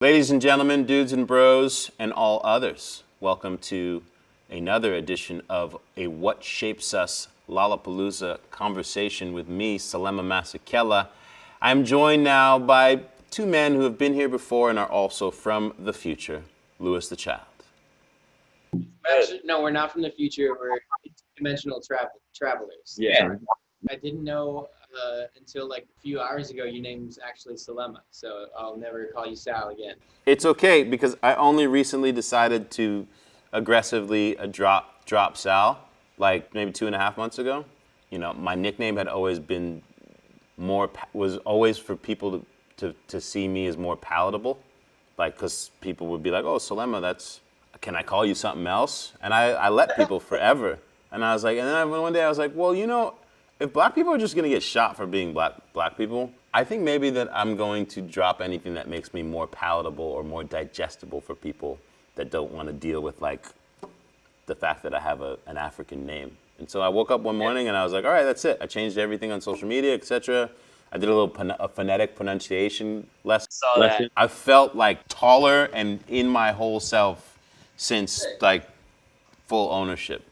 Ladies and gentlemen, dudes and bros, and all others, welcome to another edition of a What Shapes Us Lollapalooza conversation with me, Selema Masekela. I'm joined now by two men who have been here before and are also from the future, Louis the Child. Actually, no, we're not from the future. We're interdimensional travelers. Yeah. I didn't know until like a few hours ago your name's actually Selema, so I'll never call you Sal again. It's okay because I only recently decided to aggressively drop Sal, like maybe 2.5 months ago. You know, my nickname had always been was always for people to see me as more palatable, like because people would be like, "Oh, Selema, can I call you something else?" And I let people forever, and I was like, and then one day I was like, well, you know, if black people are just gonna get shot for being black people, I think maybe that I'm going to drop anything that makes me more palatable or more digestible for people that don't want to deal with like the fact that I have an African name. And so I woke up one morning and I was like, all right, that's it. I changed everything on social media, etc. I did a phonetic pronunciation lesson. Saw that. I felt like taller and in my whole self since like full ownership.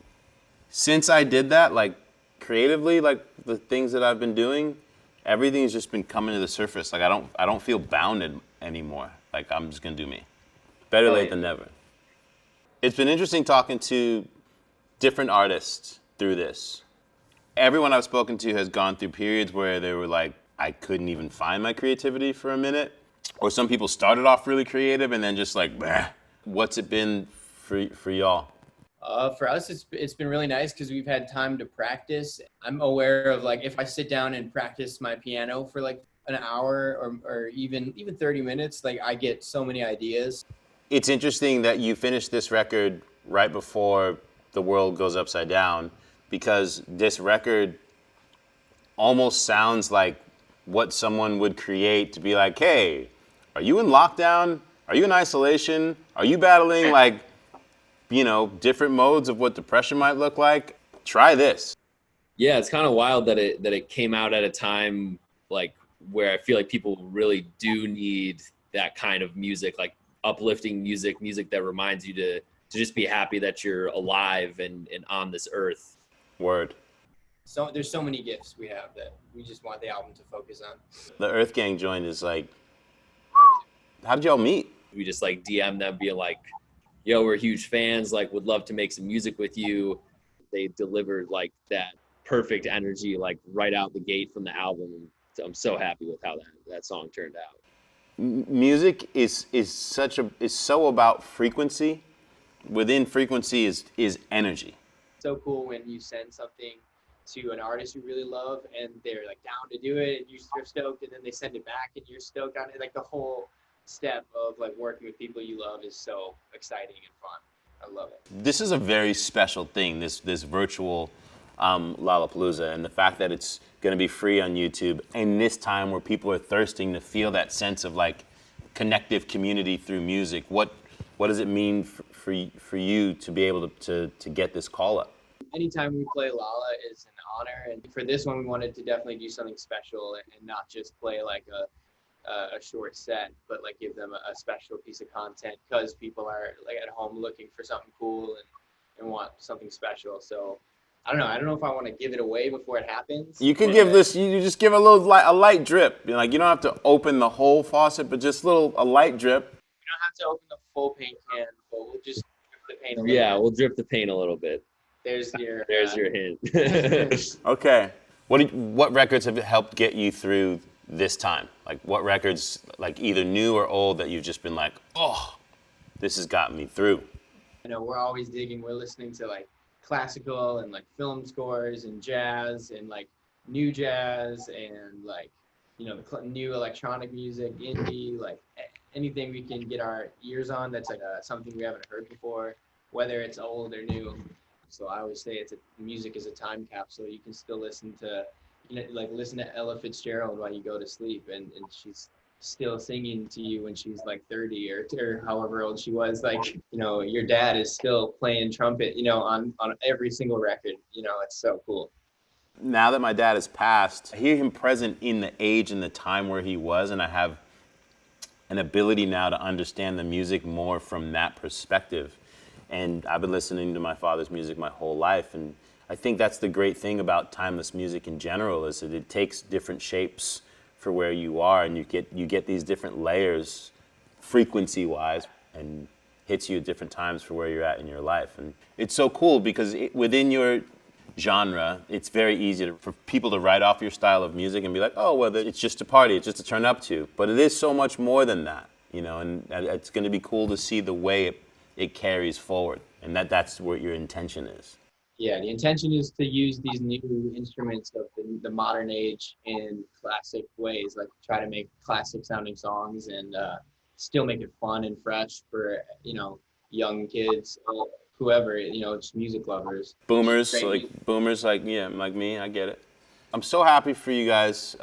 Since I did that, like creatively, like the things that I've been doing, everything's just been coming to the surface. Like I don't feel bounded anymore. Like I'm just gonna do me. Better late than never. It's been interesting talking to different artists through this. Everyone I've spoken to has gone through periods where they were like, I couldn't even find my creativity for a minute. Or some people started off really creative and then just like, bah. What's it been for y'all? For us, it's been really nice because we've had time to practice. I'm aware of like if I sit down and practice my piano for like an hour or even 30 minutes, like I get so many ideas. It's interesting that you finished this record right before the world goes upside down, because this record almost sounds like what someone would create to be like, hey, are you in lockdown? Are you in isolation? Are you battling like, you know, different modes of what depression might look like? Try this. Yeah, it's kind of wild that it came out at a time like where I feel like people really do need that kind of music, like uplifting music that reminds you to just be happy that you're alive and on this earth. Word. So there's so many gifts we have that we just want the album to focus on. The Earth Gang joint is like, how did y'all meet? We just like DM them being like, yo, we're huge fans, like would love to make some music with you. They delivered like that perfect energy, like right out the gate from the album. So I'm so happy with how that song turned out. Music is so about frequency. Within frequency is energy. So cool when you send something to an artist you really love and they're like down to do it and you're stoked, and then they send it back and you're stoked on it. Like the whole step of like working with people you love is so exciting and fun. I love it. This is a very special thing, this virtual Lollapalooza, and the fact that it's going to be free on YouTube in this time where people are thirsting to feel that sense of like connective community through music. What does it mean for you to be able to get this call up? Anytime we play Lala is an honor, and for this one we wanted to definitely do something special and not just play like a short set, but like give them a special piece of content because people are like at home looking for something cool and want something special. So I don't know if I want to give it away before it happens. You can give this, you just give a light drip. You know, like you don't have to open the whole faucet, but just a light drip. We don't have to open the full paint can, but we'll just drip the paint a little Yeah, bit. we'll drip the paint a little bit. There's your hint. Okay. What records have helped get you through this time? Like what records, like either new or old, that you've just been like, oh, this has gotten me through? You know, we're always digging. We're listening to like classical and like film scores and jazz and like new jazz and like, you know, the new electronic music, indie, like anything we can get our ears on that's like something we haven't heard before, whether it's old or new. So I always say music is a time capsule. You can still listen to, you know, like listen to Ella Fitzgerald while you go to sleep, and she's still singing to you when she's like 30 or however old she was. Like, you know, your dad is still playing trumpet, you know, on every single record. You know, it's so cool. Now that my dad has passed, I hear him present in the age and the time where he was, and I have an ability now to understand the music more from that perspective. And I've been listening to my father's music my whole life, and I think that's the great thing about timeless music in general, is that it takes different shapes for where you are, and you get these different layers frequency-wise, and hits you at different times for where you're at in your life. And it's so cool because within your genre, it's very easy for people to write off your style of music and be like, oh, well, it's just a party, it's just to turn up to. But it is so much more than that, you know, and it's going to be cool to see the way it carries forward, and that's what your intention is. Yeah, the intention is to use these new instruments of the modern age in classic ways, like try to make classic sounding songs and still make it fun and fresh for, you know, young kids, whoever, you know, just music lovers. Boomers, Great. yeah, like me, I get it. I'm so happy for you guys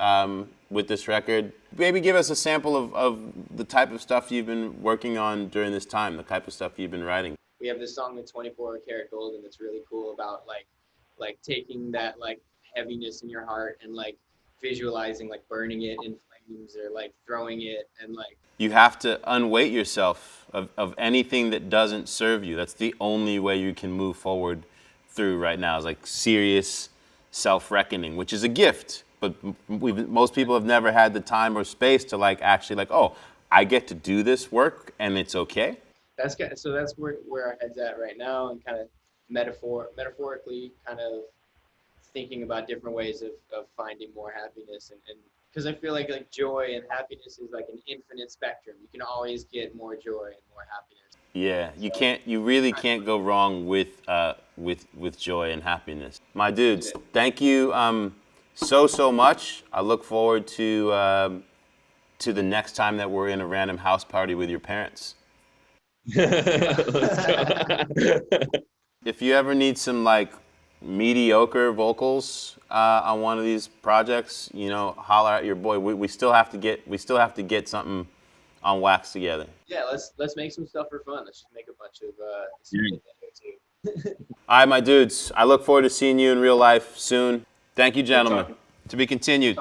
with this record. Maybe give us a sample of the type of stuff you've been working on during this time, the type of stuff you've been writing. We have this song, the 24 Karat Gold, and it's really cool about like taking that like heaviness in your heart and like visualizing like burning it in flames or like throwing it and like. You have to unweight yourself of anything that doesn't serve you. That's the only way you can move forward through right now, is like serious self-reckoning, which is a gift. But most people have never had the time or space to like actually like, oh, I get to do this work and it's okay. That's where our head's at right now, and kind of metaphorically kind of thinking about different ways of finding more happiness, and because I feel like joy and happiness is like an infinite spectrum. You can always get more joy and more happiness. Yeah, you really can't go wrong with joy and happiness. My dudes, thank you so much. I look forward to the next time that we're in a random house party with your parents. If you ever need some like mediocre vocals on one of these projects, you know, holler at your boy. We still have to get something on wax together. Yeah, let's make some stuff for fun. Let's just make a bunch of too. All right, my dudes. I look forward to seeing you in real life soon. Thank you, gentlemen. To be continued.